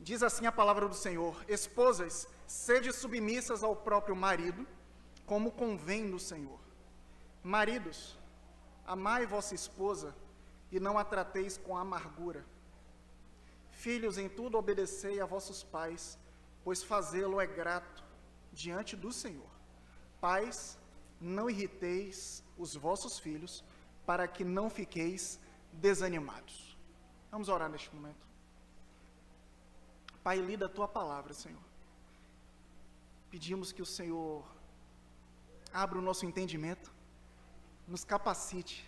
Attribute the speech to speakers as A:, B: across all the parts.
A: Diz assim a palavra do Senhor: esposas, sede submissas ao próprio marido, como convém no Senhor. Maridos, amai vossa esposa e não a trateis com amargura. Filhos, em tudo obedecei a vossos pais, pois fazê-lo é grato diante do Senhor. Pais, não irriteis os vossos filhos, para que não fiqueis desanimados. Vamos orar neste momento. Pai, lida a tua palavra, Senhor. Pedimos que o Senhor abra o nosso entendimento, nos capacite,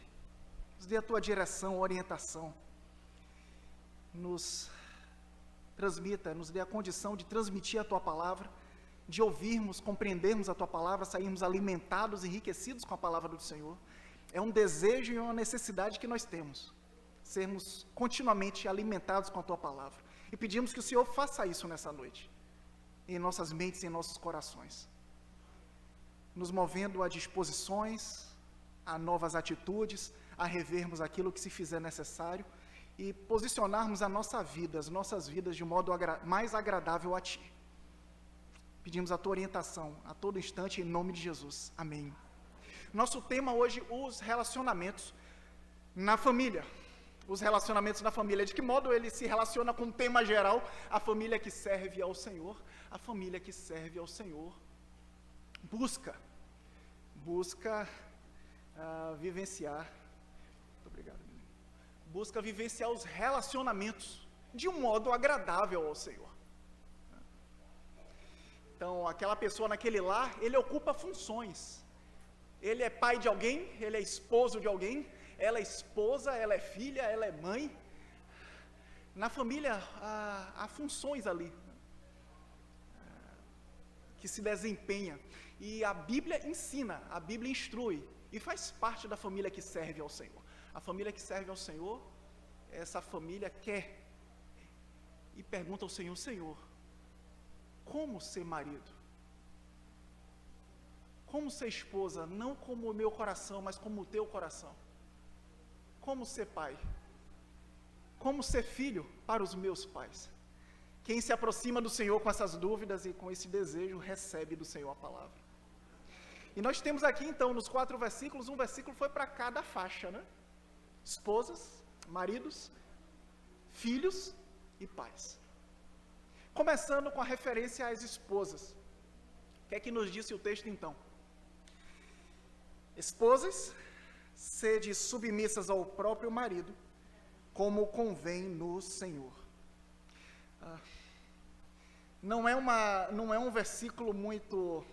A: nos dê a tua direção, orientação, nos transmita, nos dê a condição de transmitir a tua palavra, de ouvirmos, compreendermos a tua palavra, sairmos alimentados, enriquecidos com a palavra do Senhor. É um desejo e uma necessidade que nós temos, sermos continuamente alimentados com a tua palavra. E pedimos que o Senhor faça isso nessa noite, em nossas mentes e em nossos corações, nos movendo a disposições, a novas atitudes, a revermos aquilo que se fizer necessário e posicionarmos a nossa vida, as nossas vidas de modo mais agradável a Ti. Pedimos a Tua orientação a todo instante, em nome de Jesus. Amém. Nosso tema hoje, os relacionamentos na família. Os relacionamentos na família. De que modo ele se relaciona com o tema geral, a família que serve ao Senhor. A família que serve ao Senhor busca vivenciar, muito obrigado, busca vivenciar os relacionamentos de um modo agradável ao Senhor. Então, aquela pessoa naquele lar, ele ocupa funções. Ele é pai de alguém, ele é esposo de alguém, ela é esposa, ela é filha, ela é mãe. Na família, há funções ali que se desempenha. E a Bíblia ensina, a Bíblia instrui, e faz parte da família que serve ao Senhor. A família que serve ao Senhor, essa família quer e pergunta ao Senhor: Senhor, como ser marido? Como ser esposa? Não como o meu coração, mas como o teu coração. Como ser pai? Como ser filho para os meus pais? Quem se aproxima do Senhor com essas dúvidas e com esse desejo, recebe do Senhor a palavra. E nós temos aqui, então, nos 4 versículos, um versículo foi para cada faixa, né? Esposas, maridos, filhos e pais. Começando com a referência às esposas. O que é que nos disse o texto, então? Esposas, sede submissas ao próprio marido, como convém no Senhor. Não é um versículo muito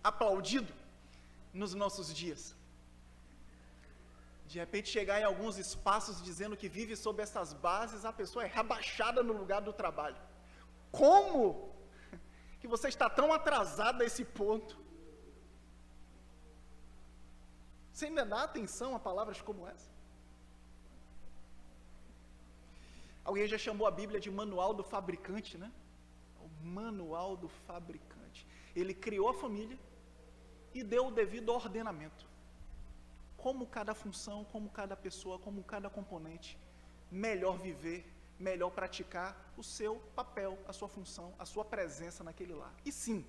A: aplaudido nos nossos dias. De repente chegar em alguns espaços dizendo que vive sob essas bases, a pessoa é rebaixada no lugar do trabalho. Como que você está tão atrasado a esse ponto? Você ainda dá atenção a palavras como essa? Alguém já chamou a Bíblia de manual do fabricante, né? O manual do fabricante. Ele criou a família e deu o devido ordenamento. Como cada função, como cada pessoa, como cada componente, melhor viver, melhor praticar o seu papel, a sua função, a sua presença naquele lar. E sim,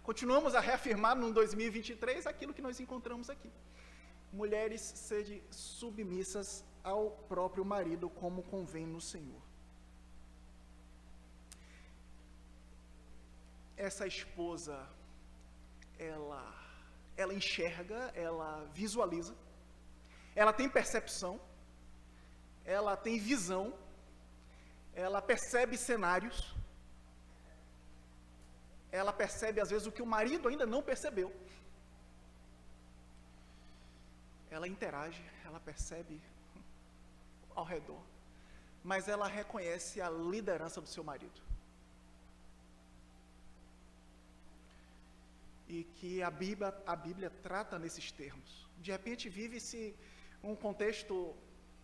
A: continuamos a reafirmar no 2023 aquilo que nós encontramos aqui. Mulheres, sede submissas ao próprio marido, como convém no Senhor. Essa esposa, ela enxerga, ela visualiza, ela tem percepção, ela tem visão, ela percebe cenários, ela percebe às vezes o que o marido ainda não percebeu. Ela interage, ela percebe ao redor, mas ela reconhece a liderança do seu marido. E que a Bíblia trata nesses termos. De repente vive-se um contexto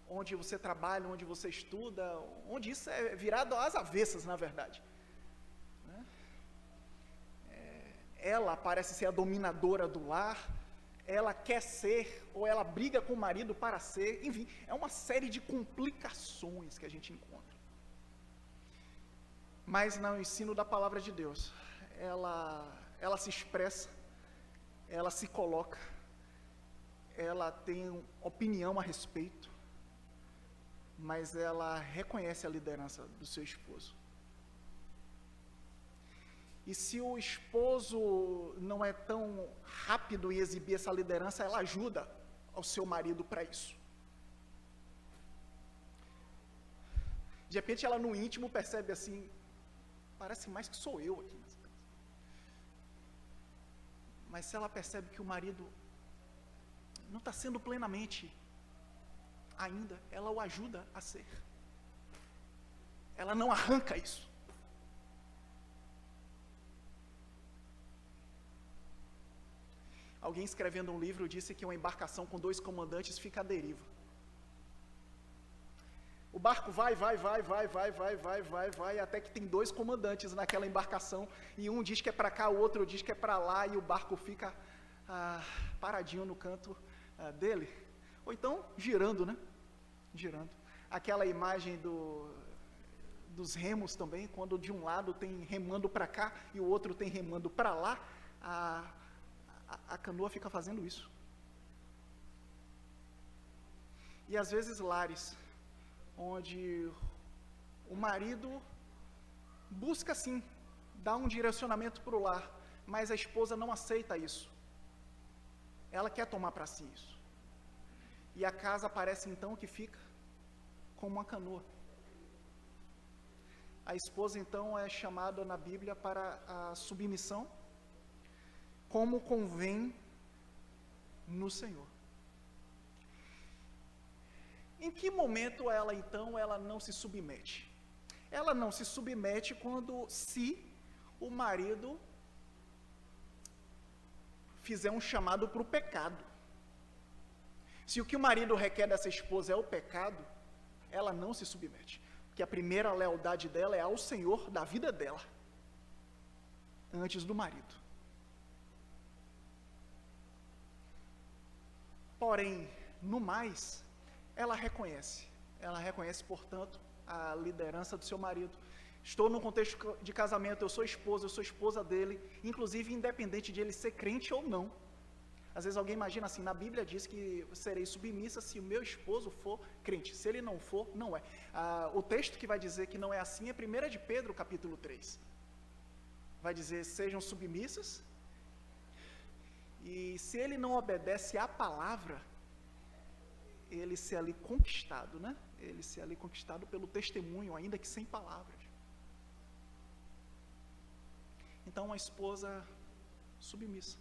A: onde você trabalha, onde você estuda, onde isso é virado às avessas, na verdade. Ela parece ser a dominadora do lar, ela quer ser, ou ela briga com o marido para ser, enfim, é uma série de complicações que a gente encontra. Mas no ensino da palavra de Deus, ela se expressa, ela se coloca, ela tem opinião a respeito, mas ela reconhece a liderança do seu esposo. E se o esposo não é tão rápido em exibir essa liderança, ela ajuda ao seu marido para isso. De repente ela no íntimo percebe assim, parece mais que sou eu aqui nessa casa. Mas se ela percebe que o marido não está sendo plenamente ainda, ela o ajuda a ser. Ela não arranca isso. Alguém escrevendo um livro disse que uma embarcação com 2 comandantes fica à deriva. O barco vai, até que tem 2 comandantes naquela embarcação, e um diz que é para cá, o outro diz que é para lá, e o barco fica paradinho no canto dele. Ou então, girando, né? Girando. Aquela imagem dos remos também, quando de um lado tem remando para cá, e o outro tem remando para lá, a canoa fica fazendo isso. E às vezes lares, onde o marido busca sim, dar um direcionamento para o lar, mas a esposa não aceita isso. Ela quer tomar para si isso. E a casa parece então que fica como uma canoa. A esposa então é chamada na Bíblia para a submissão, como convém no Senhor. Em que momento ela não se submete? Ela não se submete se o marido fizer um chamado para o pecado. Se o que o marido requer dessa esposa é o pecado, ela não se submete. Porque a primeira lealdade dela é ao Senhor da vida dela, antes do marido. Porém, no mais, ela reconhece, portanto, a liderança do seu marido. Estou num contexto de casamento, eu sou esposa dele, inclusive independente de ele ser crente ou não. Às vezes alguém imagina assim, na Bíblia diz que serei submissa se o meu esposo for crente, se ele não for, não é. O texto que vai dizer que não é assim é 1 de Pedro, capítulo 3. Vai dizer, sejam submissas, e se ele não obedece à palavra, ele se ali conquistado, né? Ele se ali conquistado pelo testemunho, ainda que sem palavras. Então, uma esposa submissa,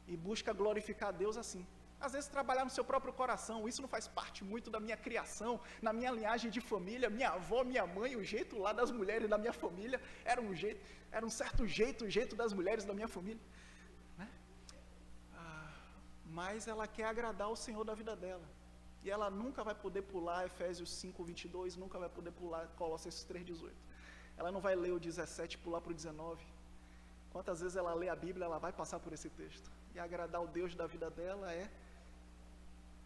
A: e busca glorificar a Deus assim. Às vezes trabalhar no seu próprio coração, isso não faz parte muito da minha criação, na minha linhagem de família, minha avó, minha mãe, o jeito lá das mulheres da minha família, era um certo jeito, o jeito das mulheres da minha família, né? Mas ela quer agradar o Senhor da vida dela, e ela nunca vai poder pular Efésios 5:22, nunca vai poder pular Colossenses 3:18, ela não vai ler o 17 e pular para o 19, quantas vezes ela lê a Bíblia, ela vai passar por esse texto, e agradar o Deus da vida dela é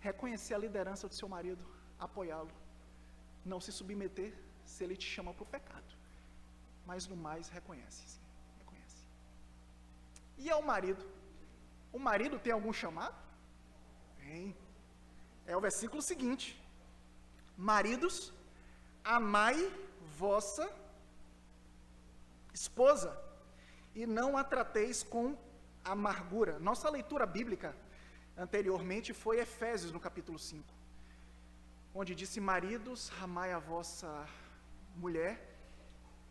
A: reconhecer a liderança do seu marido, apoiá-lo, não se submeter se ele te chama para o pecado, mas no mais reconhece, sim, reconhece. E ao marido? O marido tem algum chamado? Tem. É o versículo seguinte: maridos, amai vossa esposa, e não a trateis com amargura. Nossa leitura bíblica anteriormente foi Efésios, no capítulo 5, onde disse, maridos, amai a vossa mulher,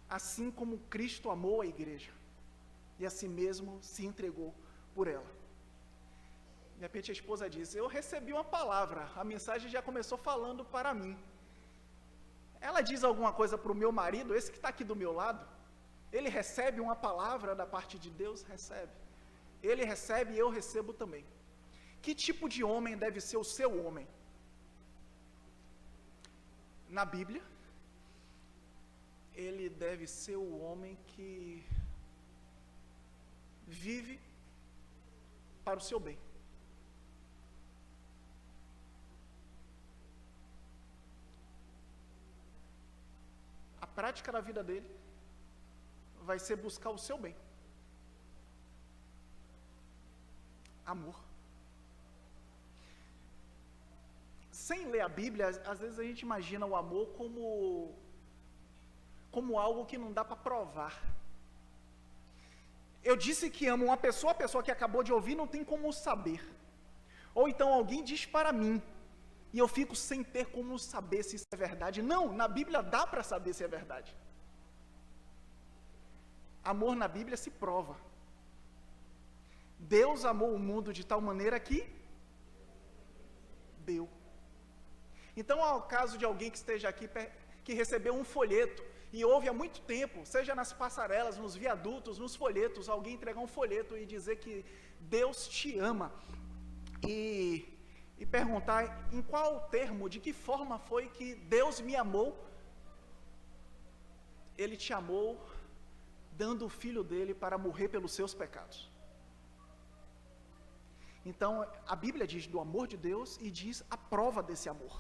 A: assim como Cristo amou a igreja, e a si mesmo se entregou por ela. De repente a esposa diz, eu recebi uma palavra, a mensagem já começou falando para mim. Ela diz alguma coisa para o meu marido, esse que está aqui do meu lado? Ele recebe uma palavra da parte de Deus? Recebe. Ele recebe e eu recebo também. Que tipo de homem deve ser o seu homem? Na Bíblia, ele deve ser o homem que vive para o seu bem. prática da vida dele vai ser buscar o seu bem. Amor. Sem ler a Bíblia, às vezes a gente imagina o amor como algo que não dá para provar. Eu disse que amo uma pessoa, a pessoa que acabou de ouvir não tem como saber. Ou então alguém diz para mim, e eu fico sem ter como saber se isso é verdade. Não, na Bíblia dá para saber se é verdade. Amor na Bíblia se prova. Deus amou o mundo de tal maneira que deu. Então, ao caso de alguém que esteja aqui, que recebeu um folheto, e ouve há muito tempo, seja nas passarelas, nos viadutos, nos folhetos, alguém entregar um folheto e dizer que Deus te ama, e perguntar em qual termo, de que forma foi que Deus me amou. Ele te amou dando o Filho dele para morrer pelos seus pecados. Então, a Bíblia diz do amor de Deus e diz a prova desse amor.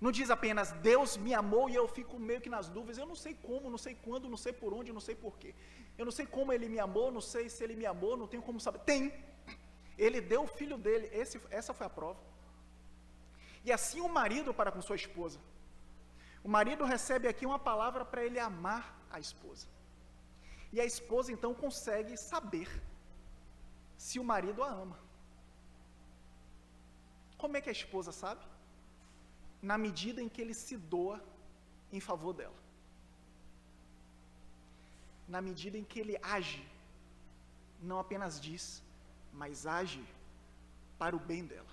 A: Não diz apenas, Deus me amou e eu fico meio que nas dúvidas, eu não sei como, não sei quando, não sei por onde, não sei porquê. Eu não sei como Ele me amou, não sei se Ele me amou, não tenho como saber. Tem! Ele deu o Filho dele, essa foi a prova. E assim o marido para com sua esposa. O marido recebe aqui uma palavra para ele amar a esposa. E a esposa então consegue saber se o marido a ama. Como é que a esposa sabe? Na medida em que ele se doa em favor dela. Na medida em que ele age, não apenas diz, mas age para o bem dela.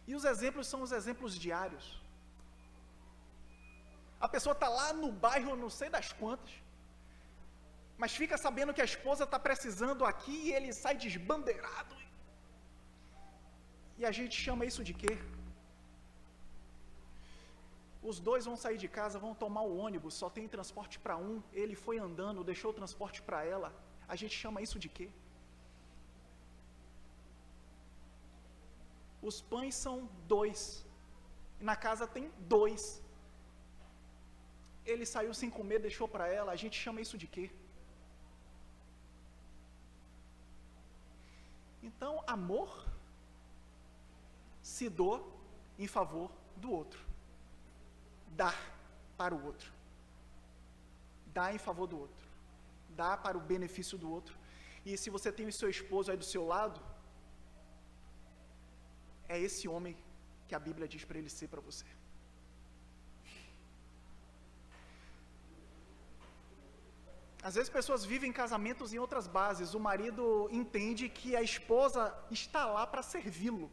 A: E os exemplos são os exemplos diários. A pessoa está lá no bairro, não sei das quantas, mas fica sabendo que a esposa está precisando aqui e ele sai desbandeirado. E a gente chama isso de quê? Os dois vão sair de casa, vão tomar o ônibus, só tem transporte para um, ele foi andando, deixou o transporte para ela. A gente chama isso de quê? Os pães são 2, na casa tem 2. Ele saiu sem comer, deixou para ela, a gente chama isso de quê? Então, amor se doa em favor do outro. Dá para o outro. Dá em favor do outro. Dá para o benefício do outro. E se você tem o seu esposo aí do seu lado, é esse homem que a Bíblia diz para ele ser para você. Às vezes pessoas vivem casamentos em outras bases. O marido entende que a esposa está lá para servi-lo.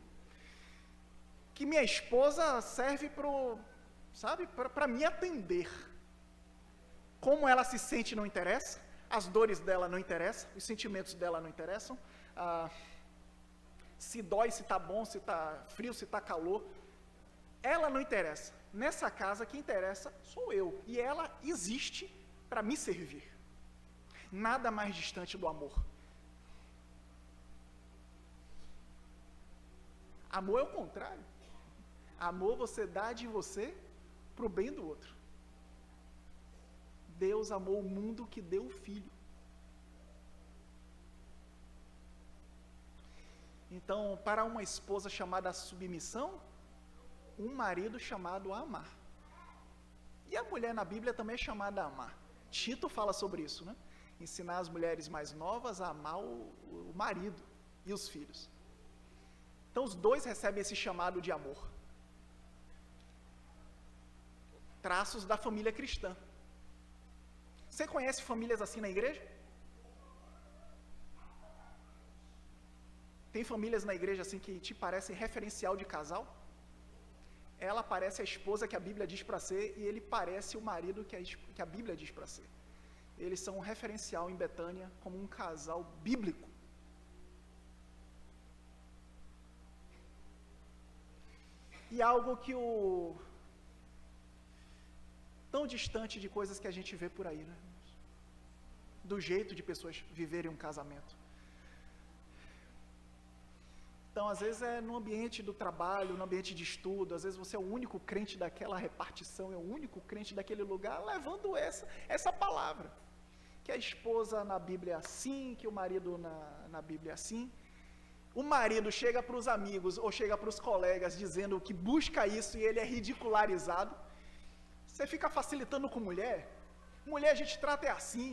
A: Que minha esposa serve para me atender. Como ela se sente não interessa, as dores dela não interessam, os sentimentos dela não interessam, se dói, se está bom, se está frio, se está calor, ela não interessa. Nessa casa, quem interessa sou eu, e ela existe para me servir. Nada mais distante do amor. Amor é o contrário. Amor você dá de você para o bem do outro. Deus amou o mundo que deu o Filho. Então, para uma esposa chamada a submissão, um marido chamado a amar. E a mulher na Bíblia também é chamada a amar. Tito fala sobre isso, né? Ensinar as mulheres mais novas a amar o marido e os filhos. Então, os dois recebem esse chamado de amor. Traços da família cristã. Você conhece famílias assim na igreja? Tem famílias na igreja assim que te parecem referencial de casal? Ela parece a esposa que a Bíblia diz para ser, e ele parece o marido que a Bíblia diz para ser. Eles são um referencial em Betânia como um casal bíblico. E algo que tão distante de coisas que a gente vê por aí, né? Do jeito de pessoas viverem um casamento. Então, às vezes é no ambiente do trabalho, no ambiente de estudo, às vezes você é o único crente daquela repartição, é o único crente daquele lugar, levando essa palavra. Que a esposa na Bíblia é assim, que o marido na Bíblia é assim. O marido chega para os amigos ou chega para os colegas dizendo que busca isso e ele é ridicularizado. Você fica facilitando com mulher. Mulher a gente trata assim,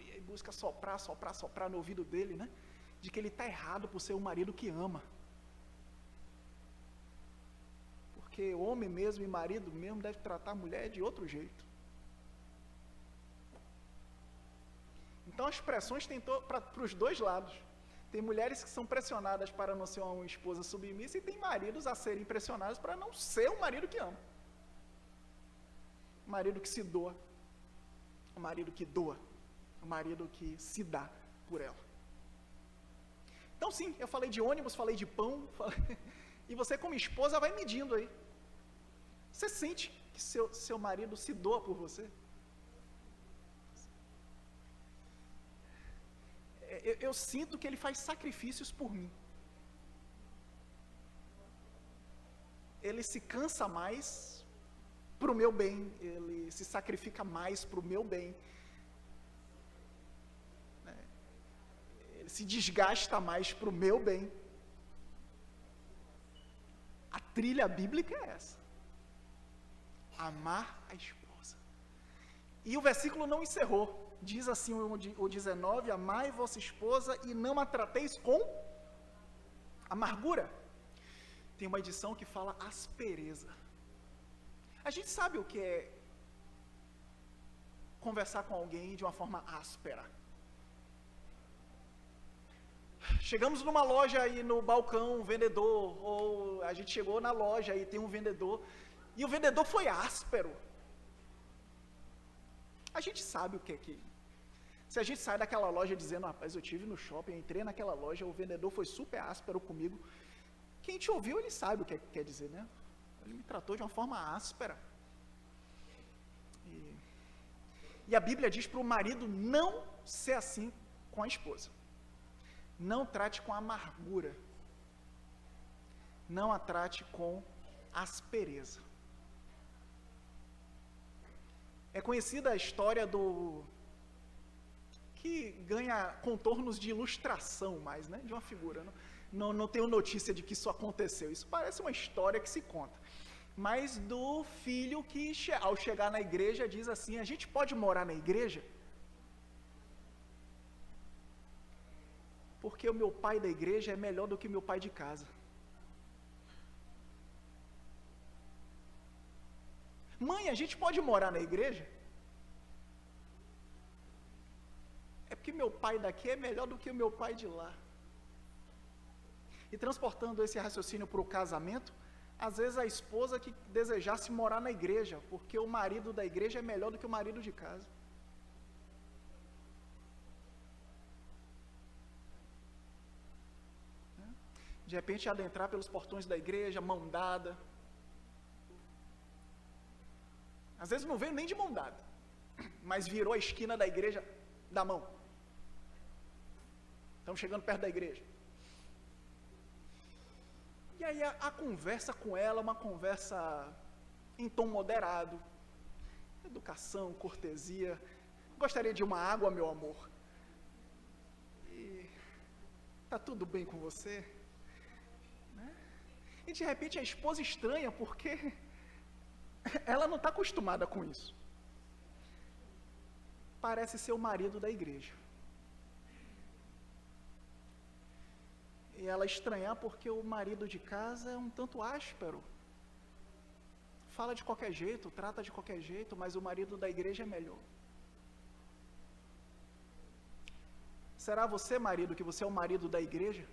A: e aí busca soprar no ouvido dele, né? De que ele está errado por ser um marido que ama. Porque homem mesmo e marido mesmo deve tratar a mulher de outro jeito. Então as pressões têm para os dois lados. Tem mulheres que são pressionadas para não ser uma esposa submissa e tem maridos a serem pressionados para não ser um marido que ama. Um marido que se doa. Um marido que doa. Um marido que se dá por ela. Então sim, eu falei de ônibus, falei de pão, e você como esposa vai medindo aí. Você sente que seu marido se doa por você? Eu sinto que ele faz sacrifícios por mim. Ele se cansa mais para o meu bem, ele se sacrifica mais para o meu bem. Ele se desgasta mais para o meu bem. A trilha bíblica é essa. Amar a esposa. E o versículo não encerrou. Diz assim o 19, amai vossa esposa e não a trateis com amargura. Tem uma edição que fala aspereza. A gente sabe o que é conversar com alguém de uma forma áspera. Chegamos numa loja e no balcão um vendedor, ou a gente chegou na loja e tem um vendedor, e o vendedor foi áspero. A gente sabe o que é que... Se a gente sai daquela loja dizendo, rapaz, eu tive no shopping, eu entrei naquela loja, o vendedor foi super áspero comigo, quem te ouviu, ele sabe o que quer dizer, né? Ele me tratou de uma forma áspera. E a Bíblia diz para o marido não ser assim com a esposa. Não trate com amargura. Não a trate com aspereza. É conhecida a história do... que ganha contornos de ilustração mais, né? De uma figura. Não tenho notícia de que isso aconteceu. Isso parece uma história que se conta. Mas do filho que, ao chegar na igreja, diz assim, a gente pode morar na igreja? Porque o meu pai da igreja é melhor do que o meu pai de casa. Mãe, a gente pode morar na igreja? É porque meu pai daqui é melhor do que o meu pai de lá. E transportando esse raciocínio para o casamento, às vezes a esposa que desejasse morar na igreja, porque o marido da igreja é melhor do que o marido de casa. De repente adentrar pelos portões da igreja, mão dada. Às vezes não veio nem de mão dada, mas virou a esquina da igreja da mão. Estamos chegando perto da igreja. E aí a conversa com ela é uma conversa em tom moderado. Educação, cortesia. Gostaria de uma água, meu amor. E tá tudo bem com você? Né? E de repente a esposa estranha porque ela não está acostumada com isso. Parece ser o marido da igreja. E ela estranhar porque o marido de casa é um tanto áspero. Fala de qualquer jeito, trata de qualquer jeito, mas o marido da igreja é melhor. Será você, marido, que você é o marido da igreja?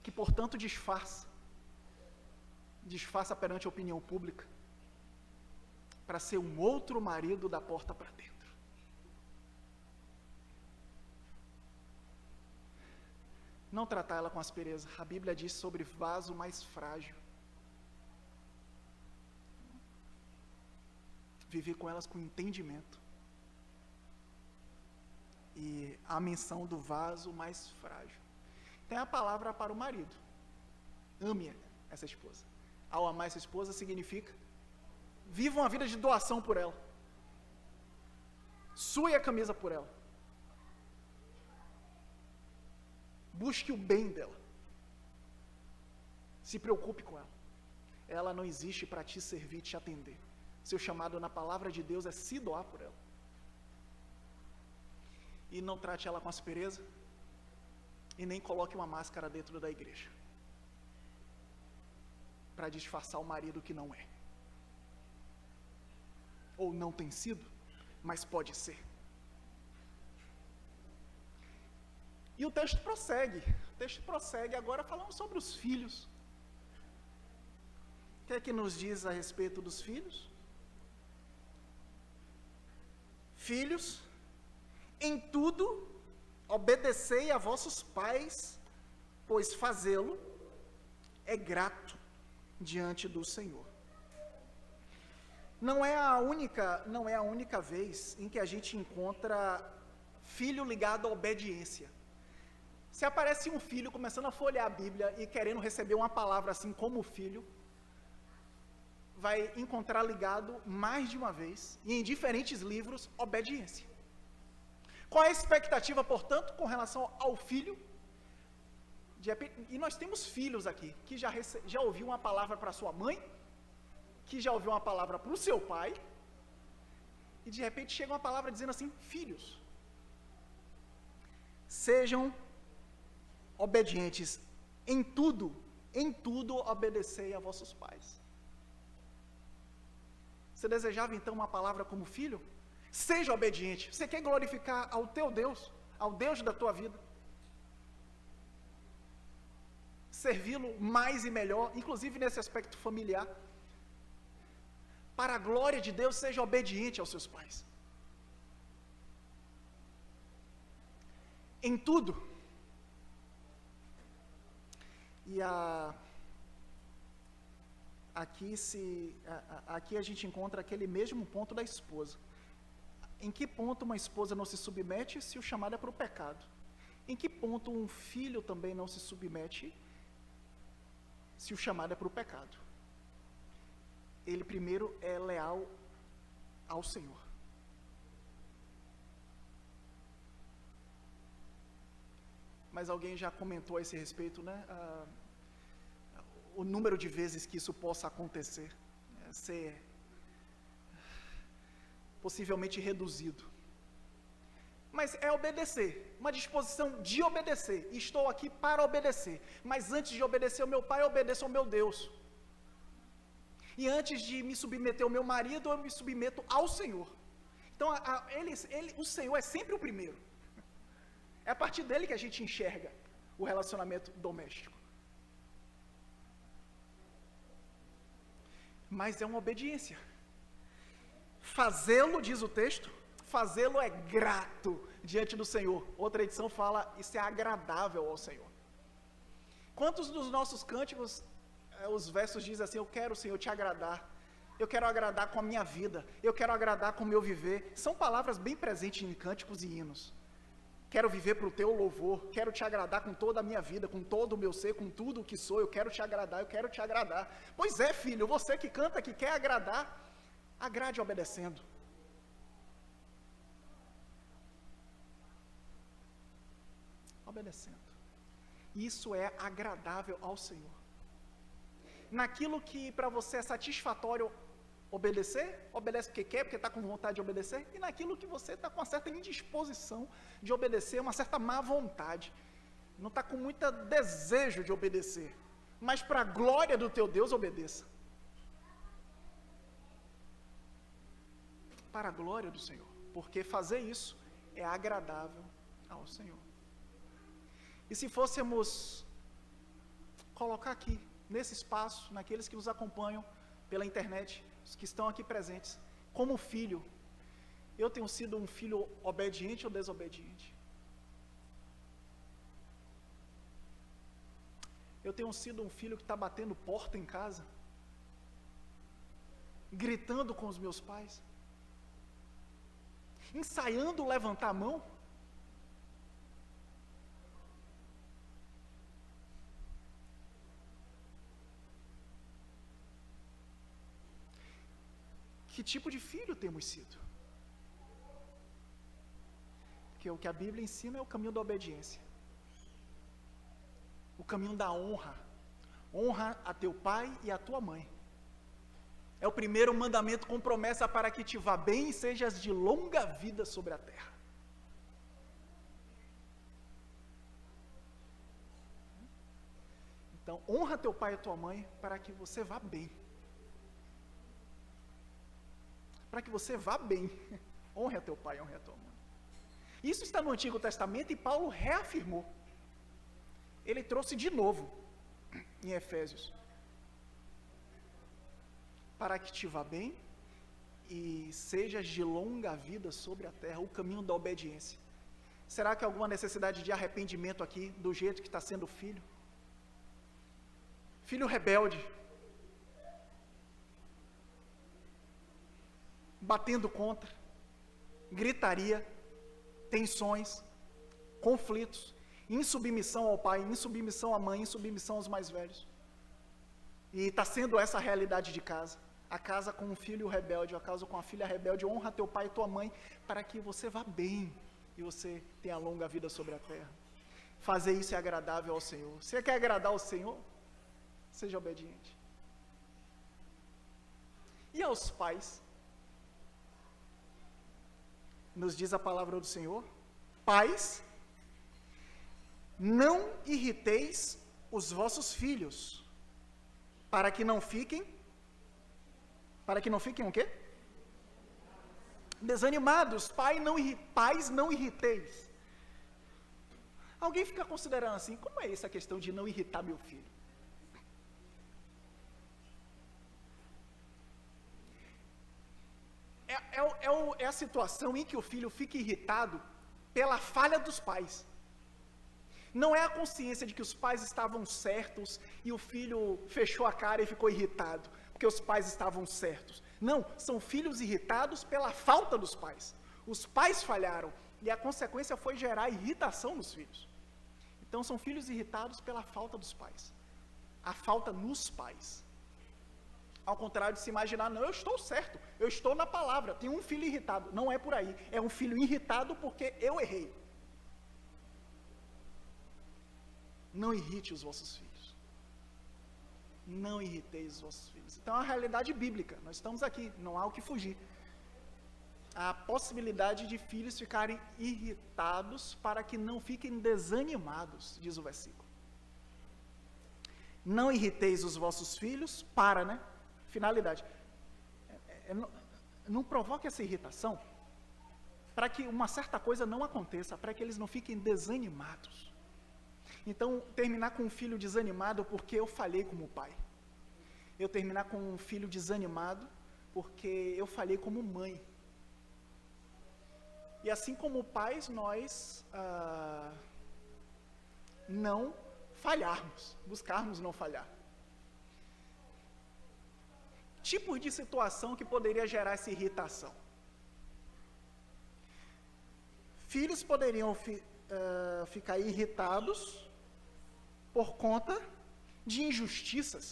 A: Que, portanto, disfarça perante a opinião pública, para ser um outro marido da porta para dentro. Não tratar ela com aspereza. A Bíblia diz sobre vaso mais frágil. Viver com elas com entendimento. e a menção do vaso mais frágil. Tem a palavra para o marido: ame essa esposa. Ao amar essa esposa significa viva uma vida de doação por ela, sue a camisa por ela, busque o bem dela, se preocupe com ela. Ela não existe para te servir, te atender. Seu chamado na palavra de Deus é se doar por ela. E não trate ela com aspereza, e nem coloque uma máscara dentro da igreja para disfarçar o marido que não é, ou não tem sido, mas pode ser. E o texto prossegue agora falando sobre os filhos. O que é que nos diz a respeito dos filhos? Filhos, em tudo obedecei a vossos pais, pois fazê-lo é grato diante do Senhor. Não é a única vez em que a gente encontra filho ligado à obediência. Se aparece um filho começando a folhear a Bíblia e querendo receber uma palavra assim como filho, vai encontrar ligado mais de uma vez, e em diferentes livros, obediência. Qual é a expectativa, portanto, com relação ao filho? E nós temos filhos aqui, que já ouviu uma palavra para sua mãe, que já ouviu uma palavra para o seu pai, e de repente chega uma palavra dizendo assim: filhos, sejam obedientes em tudo obedecei a vossos pais. Você desejava então uma palavra como filho? Seja obediente. Você quer glorificar ao teu Deus, ao Deus da tua vida, servi-lo mais e melhor, inclusive nesse aspecto familiar. Para a glória de Deus, seja obediente aos seus pais. Em tudo. E aqui a gente encontra aquele mesmo ponto da esposa. Em que ponto uma esposa não se submete se o chamado é para o pecado? Em que ponto um filho também não se submete se o chamado é para o pecado? Ele primeiro é leal ao Senhor. Mas alguém já comentou a esse respeito, né? O número de vezes que isso possa acontecer, ser possivelmente reduzido. Mas é obedecer, uma disposição de obedecer. Estou aqui para obedecer, mas antes de obedecer ao meu pai, eu obedeço ao meu Deus. E antes de me submeter ao meu marido, eu me submeto ao Senhor. Então, o Senhor é sempre o primeiro. É a partir dele que a gente enxerga o relacionamento doméstico. Mas é uma obediência. Fazê-lo, diz o texto, fazê-lo é grato diante do Senhor. Outra edição fala, isso é agradável ao Senhor. Quantos dos nossos cânticos, os versos dizem assim: eu quero, Senhor, te agradar, eu quero agradar com a minha vida, eu quero agradar com o meu viver. São palavras bem presentes em cânticos e hinos. Quero viver para o teu louvor, quero te agradar com toda a minha vida, com todo o meu ser, com tudo o que sou, eu quero te agradar, eu quero te agradar. Pois é, filho, você que canta, que quer agradar, agrade obedecendo. Obedecendo. Isso é agradável ao Senhor. Naquilo que para você é satisfatório obedecer, obedece porque quer, porque está com vontade de obedecer, e naquilo que você está com uma certa indisposição de obedecer, uma certa má vontade, não está com muito desejo de obedecer, mas para a glória do teu Deus, obedeça. Para a glória do Senhor, porque fazer isso é agradável ao Senhor. E se fôssemos colocar aqui, nesse espaço, naqueles que nos acompanham pela internet, os que estão aqui presentes, como filho, eu tenho sido um filho obediente ou desobediente? Eu tenho sido um filho que está batendo porta em casa, gritando com os meus pais, ensaiando levantar a mão, que tipo de filho temos sido. Porque o que a Bíblia ensina é o caminho da obediência. O caminho da honra. Honra a teu pai e a tua mãe. É o primeiro mandamento com promessa para que te vá bem e sejas de longa vida sobre a terra. Então, honra teu pai e tua mãe para que você vá bem. Para que você vá bem. Honre a teu pai, honre a tua mãe. Isso está no Antigo Testamento e Paulo reafirmou. Ele trouxe de novo em Efésios. Para que te vá bem e sejas de longa vida sobre a terra, o caminho da obediência. Será que há alguma necessidade de arrependimento aqui, do jeito que está sendo filho? Filho rebelde, batendo contra, gritaria, tensões, conflitos, insubmissão ao pai, insubmissão à mãe, insubmissão aos mais velhos. E está sendo essa a realidade de casa. A casa com um filho rebelde, a casa com a filha rebelde, honra teu pai e tua mãe, para que você vá bem e você tenha longa vida sobre a terra. Fazer isso é agradável ao Senhor. Você quer agradar ao Senhor? Seja obediente. E aos pais? Nos diz a palavra do Senhor: pais, não irriteis os vossos filhos, para que não fiquem o quê? Desanimados. Pais, não irriteis. Alguém fica considerando assim, como é essa questão de não irritar meu filho? É a situação em que o filho fica irritado pela falha dos pais. Não é a consciência de que os pais estavam certos e o filho fechou a cara e ficou irritado, porque os pais estavam certos. Não, são filhos irritados pela falta dos pais. Os pais falharam e a consequência foi gerar irritação nos filhos. Então são filhos irritados pela falta dos pais. A falta nos pais. Ao contrário de se imaginar, não, eu estou certo, eu estou na palavra, tenho um filho irritado. Não é por aí, é um filho irritado porque eu errei. Não irrite os vossos filhos. Não irriteis os vossos filhos. Então é uma realidade bíblica, nós estamos aqui, não há o que fugir. Há a possibilidade de filhos ficarem irritados para que não fiquem desanimados, diz o versículo. Não irriteis os vossos filhos para, né? Finalidade. Não provoque essa irritação para que uma certa coisa não aconteça, para que eles não fiquem desanimados. Então, terminar com um filho desanimado porque eu falhei como pai. Eu terminar com um filho desanimado porque eu falhei como mãe. E assim como pais, nós não falharmos, buscarmos não falhar. Tipos de situação que poderia gerar essa irritação. Filhos poderiam ficar irritados por conta de injustiças.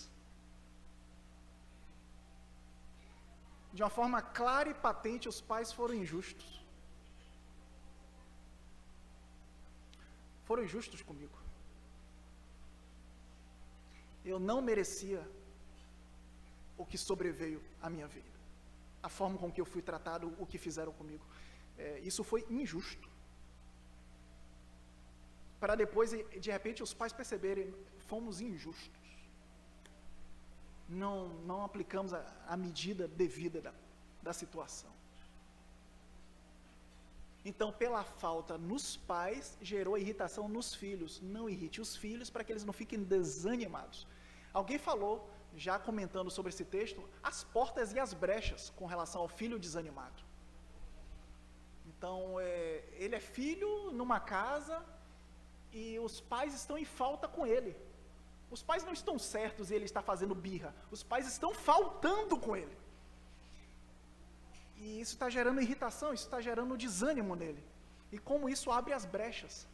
A: De uma forma clara e patente, os pais foram injustos. Foram injustos comigo. Eu não merecia o que sobreveio à minha vida. A forma com que eu fui tratado, o que fizeram comigo. Isso foi injusto. Para depois, de repente, os pais perceberem, fomos injustos. Não aplicamos a medida devida da situação. Então, pela falta nos pais, gerou irritação nos filhos. Não irrite os filhos para que eles não fiquem desanimados. Alguém falou, já comentando sobre esse texto, as portas e as brechas com relação ao filho desanimado. Então, ele é filho numa casa e os pais estão em falta com ele. Os pais não estão certos e ele está fazendo birra. Os pais estão faltando com ele. E isso está gerando irritação, isso está gerando desânimo nele. E como isso abre as brechas.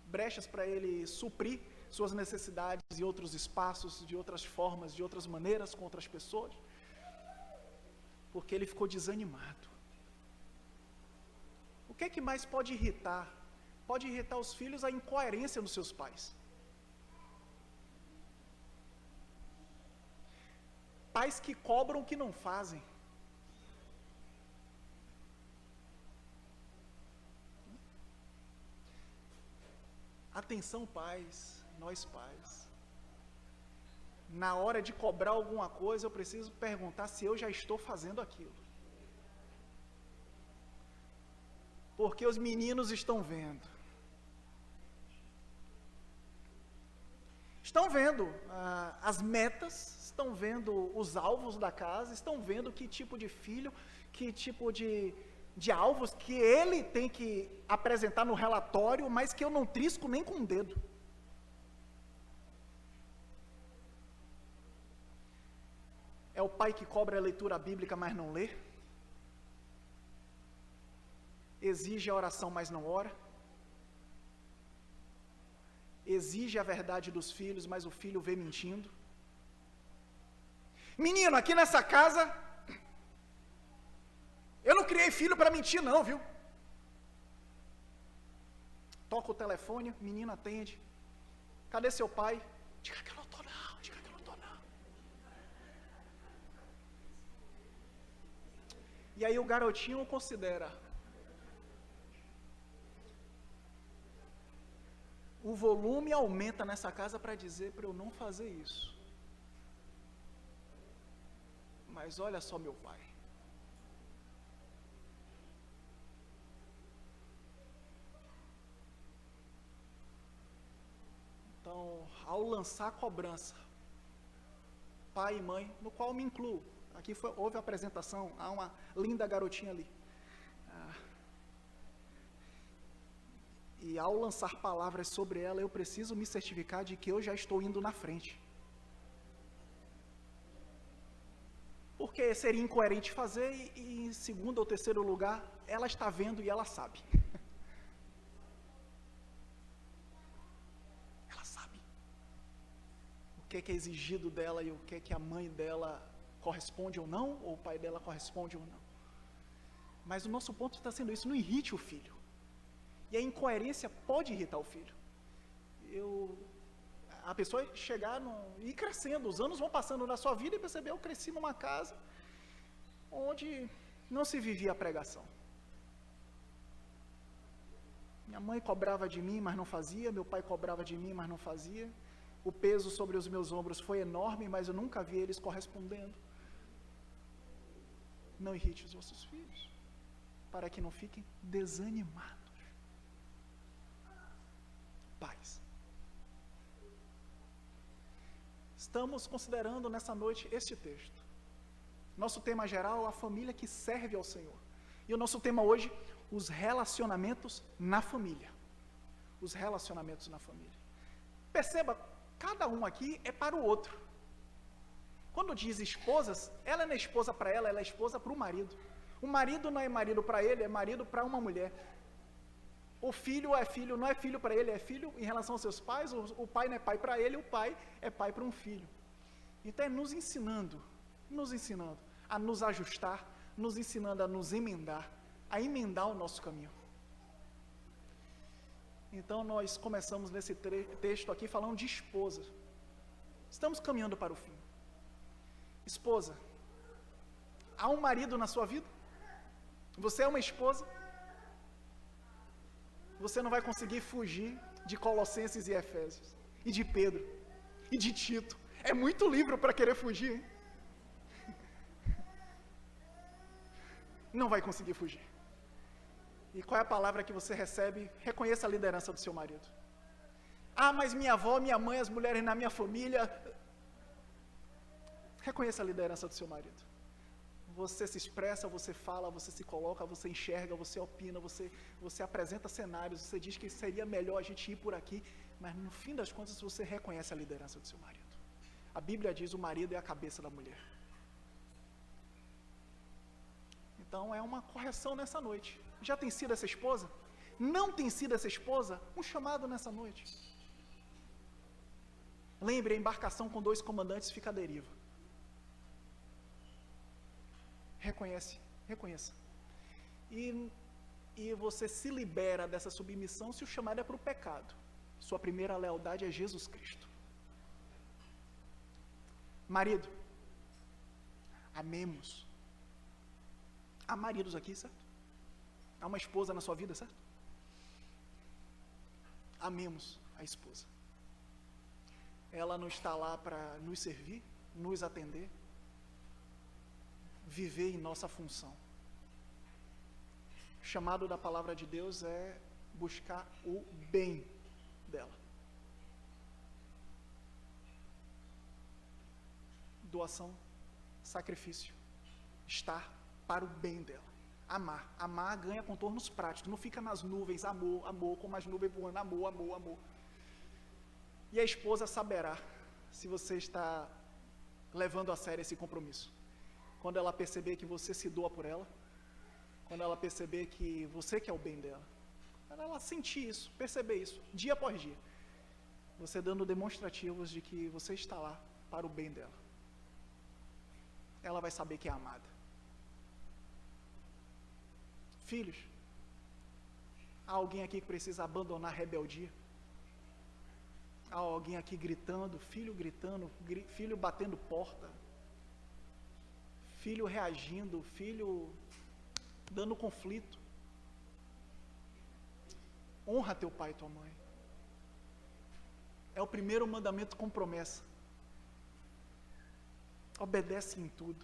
A: Brechas para ele suprir suas necessidades em outros espaços, de outras formas, de outras maneiras, com outras pessoas. Porque ele ficou desanimado. O que é que mais pode irritar? Pode irritar os filhos a incoerência dos seus pais. Pais que cobram o que não fazem. Atenção, pais, nós pais. Na hora de cobrar alguma coisa, eu preciso perguntar se eu já estou fazendo aquilo. Porque os meninos estão vendo. Estão vendo as metas, estão vendo os alvos da casa, estão vendo que tipo de filho, que tipo de alvos que ele tem que apresentar no relatório, mas que eu não trisco nem com o dedo. É o pai que cobra a leitura bíblica, mas não lê. Exige a oração, mas não ora. Exige a verdade dos filhos, mas o filho vê mentindo. Menino, aqui nessa casa, eu não criei filho para mentir não, viu? Toca o telefone, menino atende. Cadê seu pai? Diga que eu não estou não, diga que eu não estou não. E aí o garotinho considera. O volume aumenta nessa casa para dizer para eu não fazer isso. Mas olha só meu pai. Então, ao lançar a cobrança, pai e mãe, no qual me incluo, aqui houve a apresentação, há uma linda garotinha ali. E ao lançar palavras sobre ela, eu preciso me certificar de que eu já estou indo na frente. Porque seria incoerente fazer e em segundo ou terceiro lugar, ela está vendo e ela sabe. Ela sabe o que é exigido dela e o que é que a mãe dela corresponde ou não, ou o pai dela corresponde ou não. Mas o nosso ponto está sendo isso, não irrite o filho. E a incoerência pode irritar o filho. A pessoa chegar e ir crescendo, os anos vão passando na sua vida e perceber, eu cresci numa casa onde não se vivia a pregação. Minha mãe cobrava de mim, mas não fazia, meu pai cobrava de mim, mas não fazia. O peso sobre os meus ombros foi enorme, mas eu nunca vi eles correspondendo. Não irrite os vossos filhos, para que não fiquem desanimados. Pais. Estamos considerando nessa noite este texto. Nosso tema geral, a família que serve ao Senhor. E o nosso tema hoje, os relacionamentos na família. Os relacionamentos na família. Perceba, cada um aqui é para o outro. Quando diz esposas, ela não é esposa para ela, ela é esposa para o marido. O marido não é marido para ele, é marido para uma mulher. O filho é filho, não é filho para ele, é filho em relação aos seus pais. O pai não é pai para ele, o pai é pai para um filho. Então é nos ensinando a nos ajustar, nos ensinando a nos emendar, a emendar o nosso caminho. Então nós começamos nesse texto aqui falando de esposa. Estamos caminhando para o fim. Esposa, há um marido na sua vida? Você é uma esposa? Você não vai conseguir fugir de Colossenses e Efésios, e de Pedro, e de Tito. É muito livro para querer fugir, hein? Não vai conseguir fugir. E qual é a palavra que você recebe? Reconheça a liderança do seu marido. Ah, mas minha avó, minha mãe, as mulheres na minha família. Reconheça a liderança do seu marido. Você se expressa, você fala, você se coloca, você enxerga, você opina, você apresenta cenários, você diz que seria melhor a gente ir por aqui, mas no fim das contas você reconhece a liderança do seu marido. A Bíblia diz que o marido é a cabeça da mulher. Então é uma correção nessa noite. Já tem sido essa esposa? Não tem sido essa esposa? Um chamado nessa noite. Lembre, a embarcação com 2 comandantes fica à deriva. reconheça. E você se libera dessa submissão se o chamado é para o pecado. Sua primeira lealdade é Jesus Cristo. Marido, amemos. Há maridos aqui, certo? Há uma esposa na sua vida, certo? Amemos a esposa. Ela não está lá para nos servir, nos atender, viver em nossa função. O chamado da palavra de Deus é buscar o bem dela. Doação, sacrifício, estar para o bem dela. Amar. Amar ganha contornos práticos, não fica nas nuvens, amor, amor, como as nuvens voando, amor, amor, amor. E a esposa saberá se você está levando a sério esse compromisso. Quando ela perceber que você se doa por ela, quando ela perceber que você quer o bem dela, quando ela sentir isso, perceber isso, dia após dia, você dando demonstrativos de que você está lá para o bem dela, ela vai saber que é amada. Filhos, há alguém aqui que precisa abandonar a rebeldia? Há alguém aqui gritando, filho batendo porta, filho reagindo, filho dando conflito. Honra teu pai e tua mãe. É o primeiro mandamento com promessa. Obedece em tudo.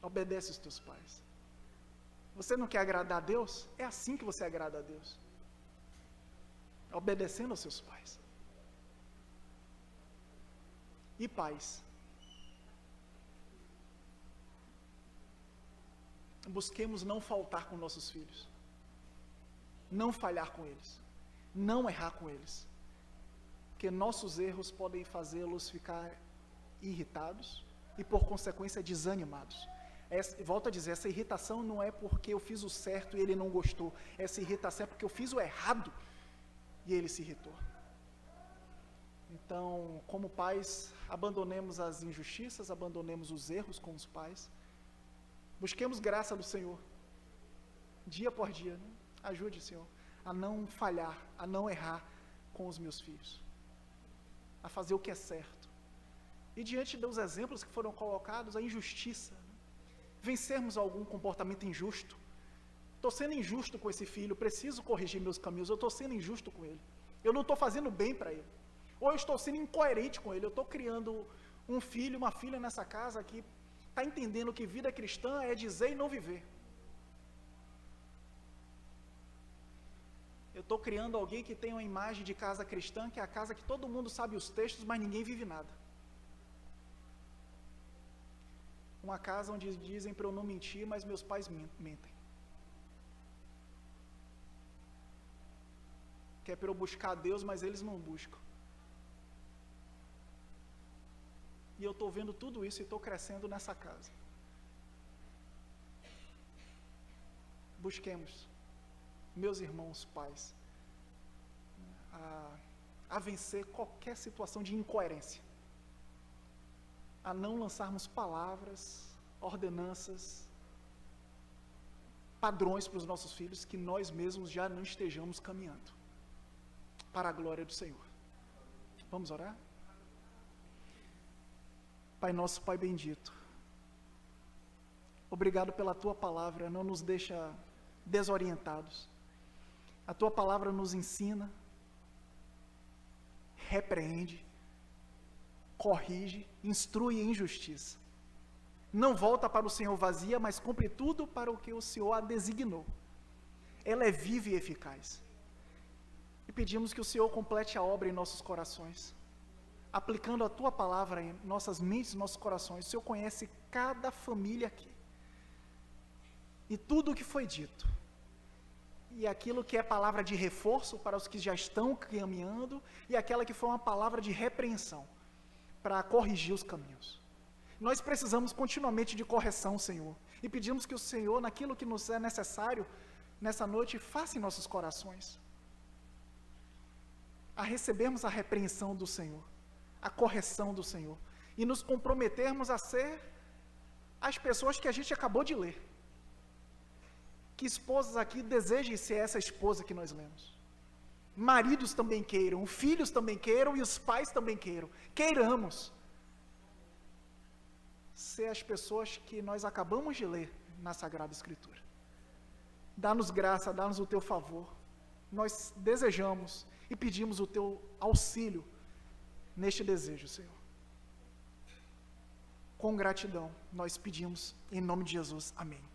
A: Obedece os teus pais. Você não quer agradar a Deus? É assim que você agrada a Deus. Obedecendo aos seus pais. E pais, busquemos não faltar com nossos filhos, não falhar com eles, não errar com eles, porque nossos erros podem fazê-los ficar irritados e, por consequência, desanimados. Volto a dizer, essa irritação não é porque eu fiz o certo e ele não gostou, essa irritação é porque eu fiz o errado e ele se irritou. Então, como pais, abandonemos as injustiças, abandonemos os erros com os pais, busquemos graça do Senhor, dia por dia, né? Ajude, Senhor, a não falhar, a não errar com os meus filhos, a fazer o que é certo. E diante dos exemplos que foram colocados, a injustiça, né? Vencermos algum comportamento injusto. Estou sendo injusto com esse filho, preciso corrigir meus caminhos, eu estou sendo injusto com ele, eu não estou fazendo bem para ele. Ou eu estou sendo incoerente com ele, eu estou criando um filho, uma filha nessa casa que está entendendo que vida cristã é dizer e não viver. Eu estou criando alguém que tem uma imagem de casa cristã, que é a casa que todo mundo sabe os textos, mas ninguém vive nada. Uma casa onde dizem para eu não mentir, mas meus pais mentem. Que é para eu buscar Deus, mas eles não buscam. E eu estou vendo tudo isso e estou crescendo nessa casa. Busquemos, meus irmãos, pais, a vencer qualquer situação de incoerência, a não lançarmos palavras, ordenanças, padrões para os nossos filhos que nós mesmos já não estejamos caminhando, para a glória do Senhor. Vamos orar? Pai nosso, Pai bendito, obrigado pela Tua palavra, não nos deixa desorientados. A Tua palavra nos ensina, repreende, corrige, instrui em justiça. Não volta para o Senhor vazia, mas cumpre tudo para o que o Senhor a designou. Ela é viva e eficaz. E pedimos que o Senhor complete a obra em nossos corações, aplicando a Tua palavra em nossas mentes, nossos corações. O Senhor conhece cada família aqui, e tudo o que foi dito, e aquilo que é palavra de reforço para os que já estão caminhando, e aquela que foi uma palavra de repreensão, para corrigir os caminhos. Nós precisamos continuamente de correção, Senhor, e pedimos que o Senhor, naquilo que nos é necessário, nessa noite, faça em nossos corações, a recebermos a repreensão do Senhor, a correção do Senhor, e nos comprometermos a ser as pessoas que a gente acabou de ler. Que esposas aqui desejem ser essa esposa que nós lemos. Maridos também queiram, filhos também queiram e os pais também queiram. Queiramos ser as pessoas que nós acabamos de ler na Sagrada Escritura. Dá-nos graça, dá-nos o teu favor. Nós desejamos e pedimos o teu auxílio neste desejo, Senhor. Com gratidão, nós pedimos em nome de Jesus. Amém.